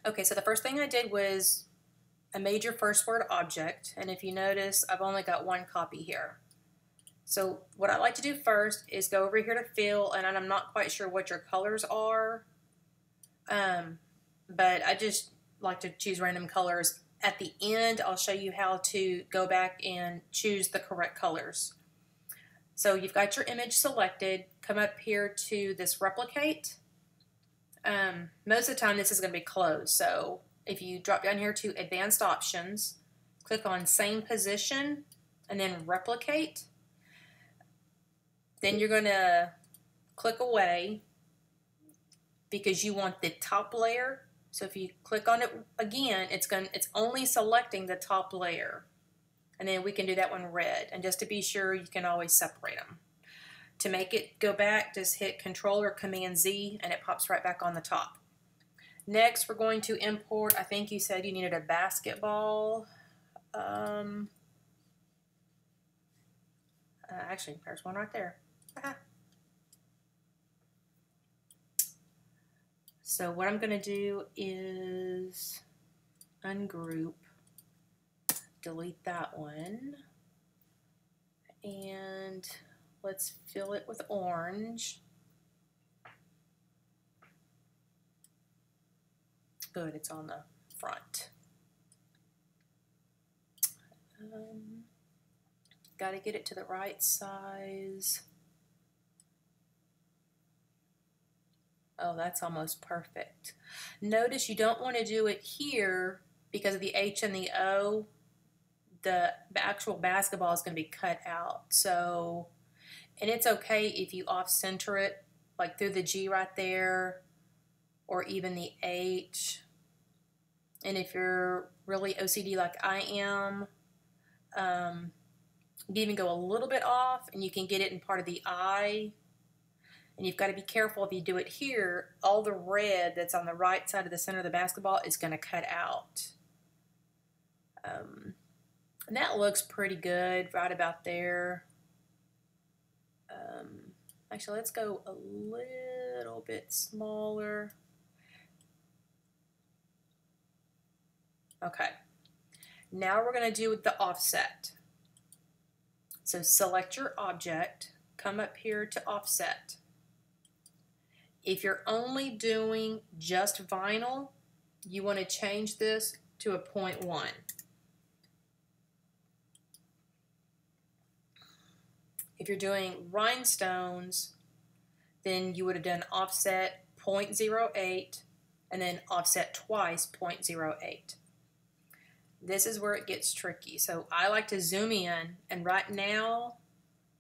Okay, so the first thing I did was I made your first word object, and if you notice, I've only got one copy here. So what I like to do first is go over here to fill, and I'm not quite sure what your colors are, but I just like to choose random colors. At the end, I'll show you how to go back and choose the correct colors. So you've got your image selected. Come up here to this replicate. Most of the time this is going to be closed, so if you drop down here to advanced options, click on same position and then replicate, then you're going to click away because you want the top layer. So if you click on it again, it's only selecting the top layer, and then we can do that one red. And just to be sure, you can always separate them. To make it go back, just hit Control or Command Z and it pops right back on the top. Next, we're going to import, I think you said you needed a basketball. Actually, there's one right there. So what I'm going to do is ungroup, delete that one, and let's fill it with orange. Good, it's on the front. Got to get it to the right size. Oh, that's almost perfect. Notice you don't want to do it here because of the H and the O. The actual basketball is going to be cut out. So, and it's okay if you off-center it, like through the G right there, or even the H. And if you're really OCD like I am, you can even go a little bit off and you can get it in part of the I. And you've got to be careful if you do it here, all the red that's on the right side of the center of the basketball is going to cut out. And that looks pretty good right about there. Actually, let's go a little bit smaller. Okay. Now we're going to do the offset. So select your object, come up here to offset. If you're only doing just vinyl, you want to change this to a 0.1. If you're doing rhinestones, then you would have done offset 0.08 and then offset twice 0.08. This is where it gets tricky. So I like to zoom in, and right now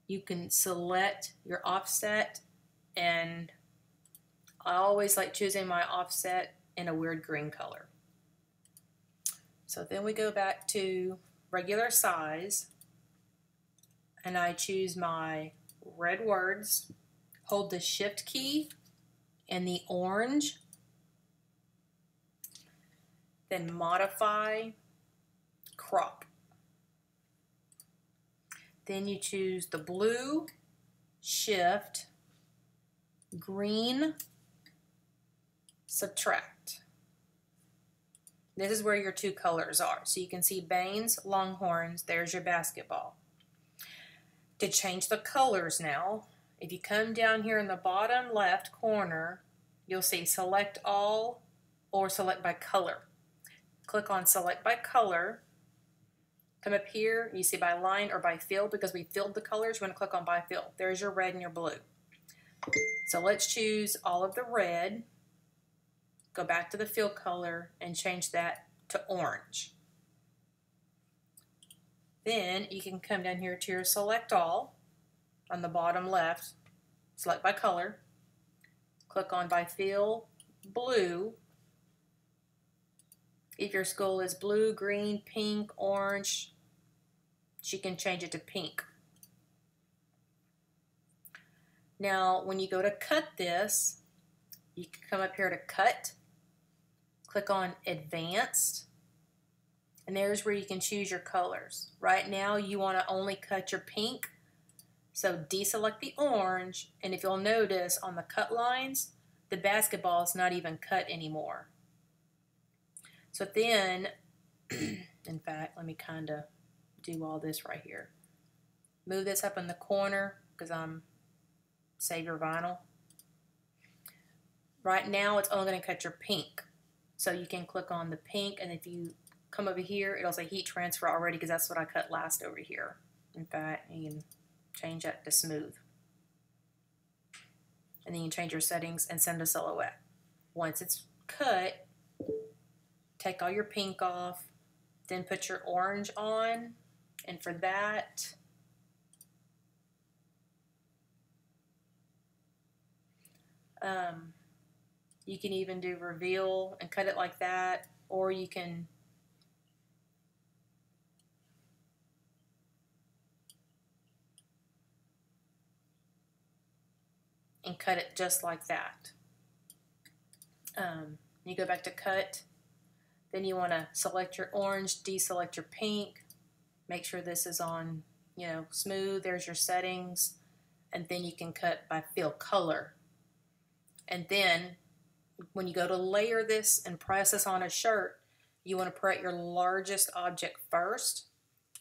you can select your offset, and I always like choosing my offset in a weird green color. So then we go back to regular size, and I choose my red words, hold the shift key and the orange, then modify, crop. Then you choose the blue, shift, green, subtract. This is where your two colors are. So you can see Baines, Longhorns, there's your basketball. To change the colors now, if you come down here in the bottom left corner, you'll see select all or select by color. Click on select by color. Come up here, you see by line or by fill, because we filled the colors, you want to click on by fill. There's your red and your blue. So let's choose all of the red, go back to the fill color and change that to orange. Then you can come down here to your select all on the bottom left, select by color, click on by fill, blue. If your skull is blue, green, pink, orange, you can change it to pink. Now, when you go to cut this, you can come up here to cut, click on advanced, and there's where you can choose your colors. Right now, you want to only cut your pink, so deselect the orange, and if you'll notice on the cut lines, the basketball is not even cut anymore. So then, in fact, let me kind of do all this right here. Move this up in the corner because I'm save your vinyl. Right now it's only going to cut your pink. So you can click on the pink, and if you come over here, it'll say heat transfer already because that's what I cut last over here. In fact, you can change that to smooth. And then you can change your settings and send a silhouette. Once it's cut, take all your pink off, then put your orange on, and for that, you can even do reveal and cut it like that, or you can and cut it just like that. You go back to cut, then you want to select your orange, deselect your pink, make sure this is on, smooth. There's your settings, and then you can cut by fill color. And then when you go to layer this and press this on a shirt, you want to put your largest object first.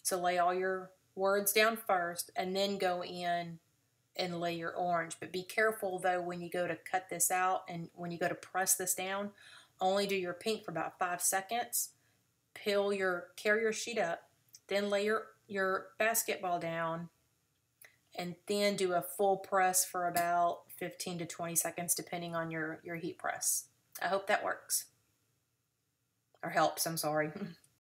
So lay all your words down first and then go in and lay your orange. But be careful though when you go to cut this out and when you go to press this down, only do your pink for about 5 seconds. Carry your sheet up, then lay your basketball down, and then do a full press for about 15 to 20 seconds depending on your heat press. I hope that works. Or helps, I'm sorry.